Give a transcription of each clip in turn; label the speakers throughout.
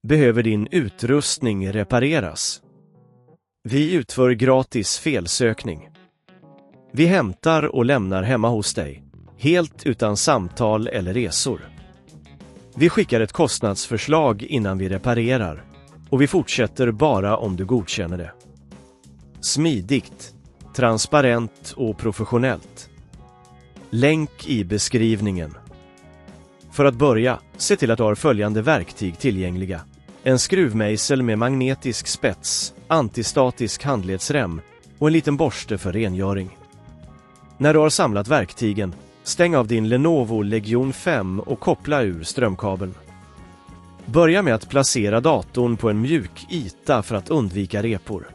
Speaker 1: Behöver din utrustning repareras? Vi utför gratis felsökning. Vi hämtar och lämnar hemma hos dig, helt utan samtal eller resor. Vi skickar ett kostnadsförslag innan vi reparerar, och vi fortsätter bara om du godkänner det. Smidigt, transparent och professionellt. Länk i beskrivningen. För att börja, se till att du har följande verktyg tillgängliga. En skruvmejsel med magnetisk spets, antistatisk handledsrem och en liten borste för rengöring. När du har samlat verktygen, stäng av din Lenovo Legion 5 och koppla ur strömkabeln. Börja med att placera datorn på en mjuk yta för att undvika repor.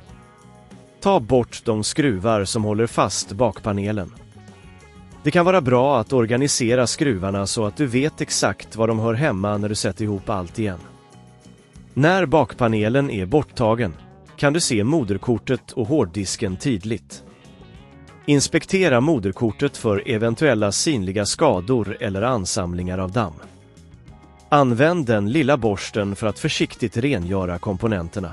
Speaker 1: Ta bort de skruvar som håller fast bakpanelen. Det kan vara bra att organisera skruvarna så att du vet exakt var de hör hemma när du sätter ihop allt igen. När bakpanelen är borttagen kan du se moderkortet och hårddisken tydligt. Inspektera moderkortet för eventuella synliga skador eller ansamlingar av damm. Använd den lilla borsten för att försiktigt rengöra komponenterna.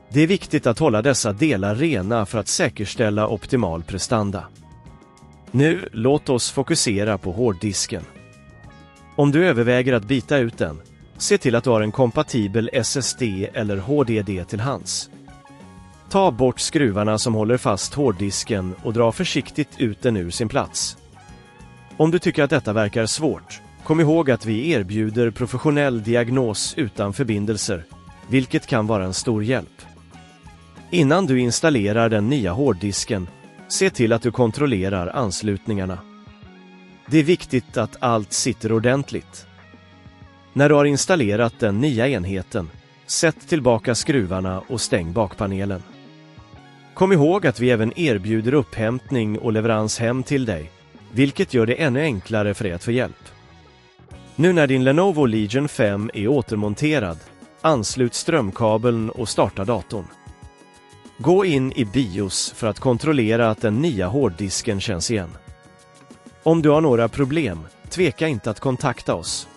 Speaker 1: Det är viktigt att hålla dessa delar rena för att säkerställa optimal prestanda. Nu låt oss fokusera på hårddisken. Om du överväger att byta ut den, se till att du har en kompatibel SSD eller HDD till hands. Ta bort skruvarna som håller fast hårddisken och dra försiktigt ut den ur sin plats. Om du tycker att detta verkar svårt, kom ihåg att vi erbjuder professionell diagnos utan förbindelser, vilket kan vara en stor hjälp. Innan du installerar den nya hårddisken, se till att du kontrollerar anslutningarna. Det är viktigt att allt sitter ordentligt. När du har installerat den nya enheten, sätt tillbaka skruvarna och stäng bakpanelen. Kom ihåg att vi även erbjuder upphämtning och leverans hem till dig, vilket gör det ännu enklare för dig att få hjälp. Nu när din Lenovo Legion 5 är återmonterad, anslut strömkabeln och starta datorn. Gå in i BIOS för att kontrollera att den nya hårddisken känns igen. Om du har några problem, tveka inte att kontakta oss.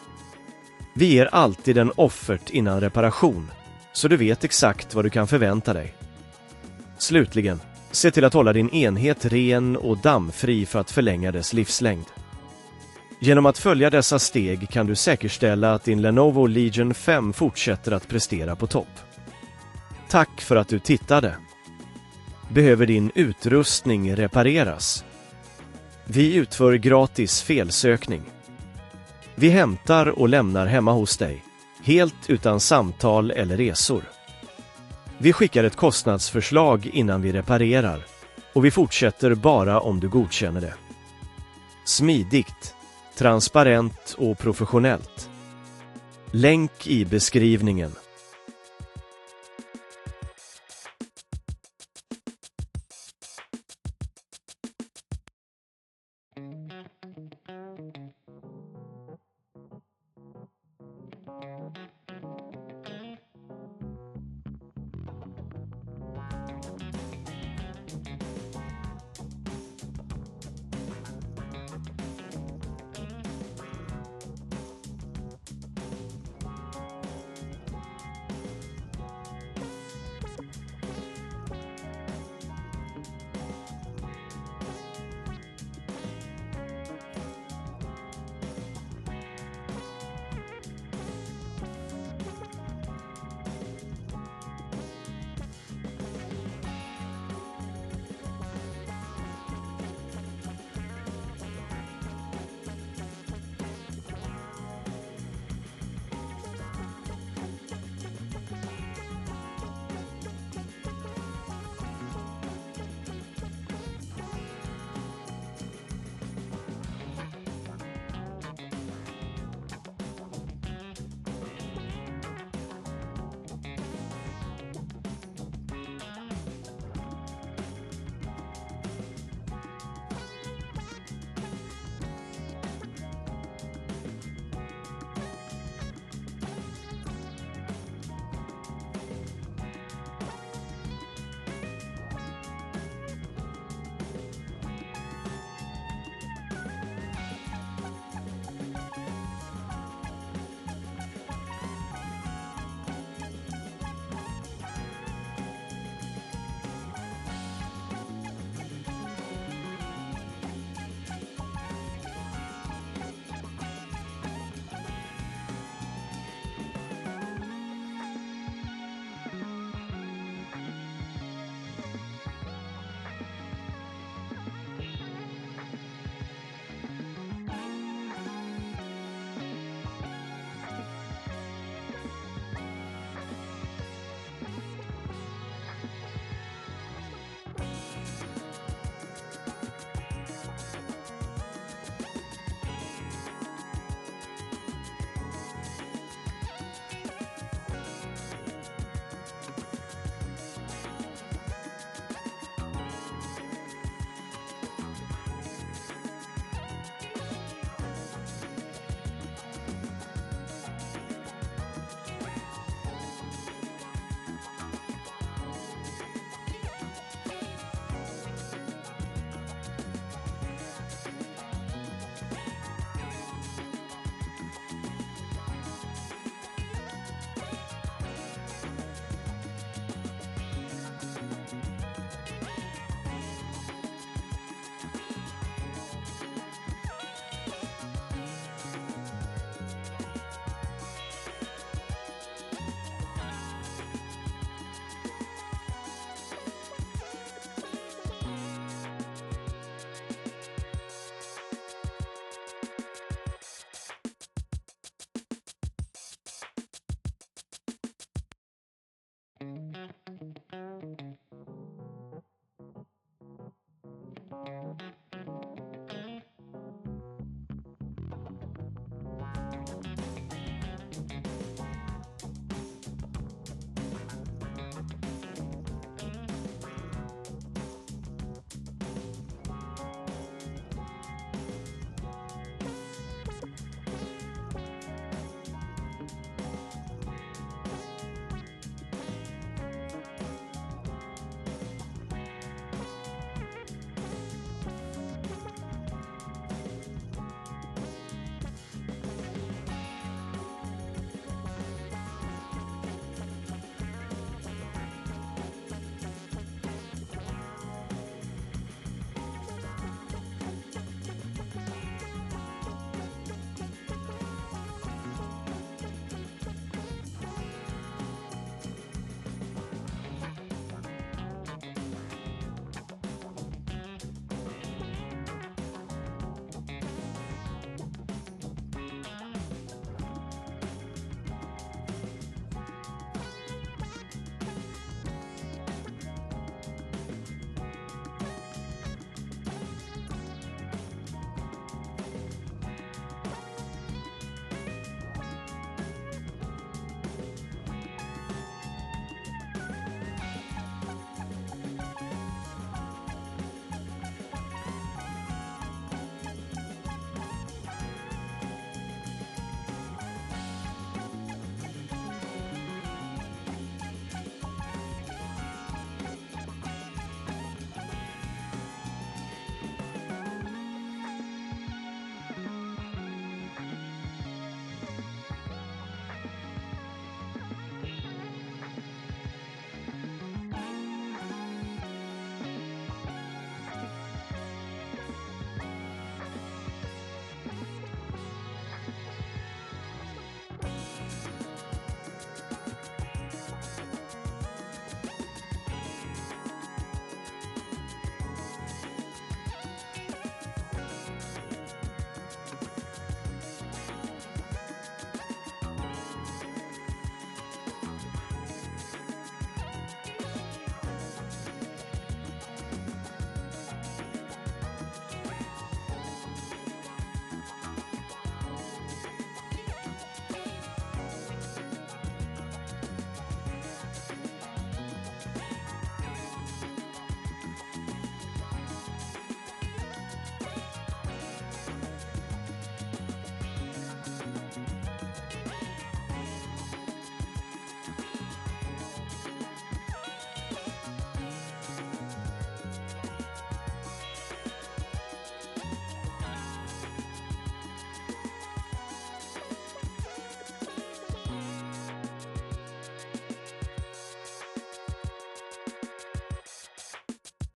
Speaker 1: Vi ger alltid en offert innan reparation, så du vet exakt vad du kan förvänta dig. Slutligen, se till att hålla din enhet ren och dammfri för att förlänga dess livslängd. Genom att följa dessa steg kan du säkerställa att din Lenovo Legion 5 fortsätter att prestera på topp. Tack för att du tittade! Behöver din utrustning repareras? Vi utför gratis felsökning. Vi hämtar och lämnar hemma hos dig, helt utan samtal eller resor. Vi skickar ett kostnadsförslag innan vi reparerar, och vi fortsätter bara om du godkänner det. Smidigt, transparent och professionellt. Länk i beskrivningen.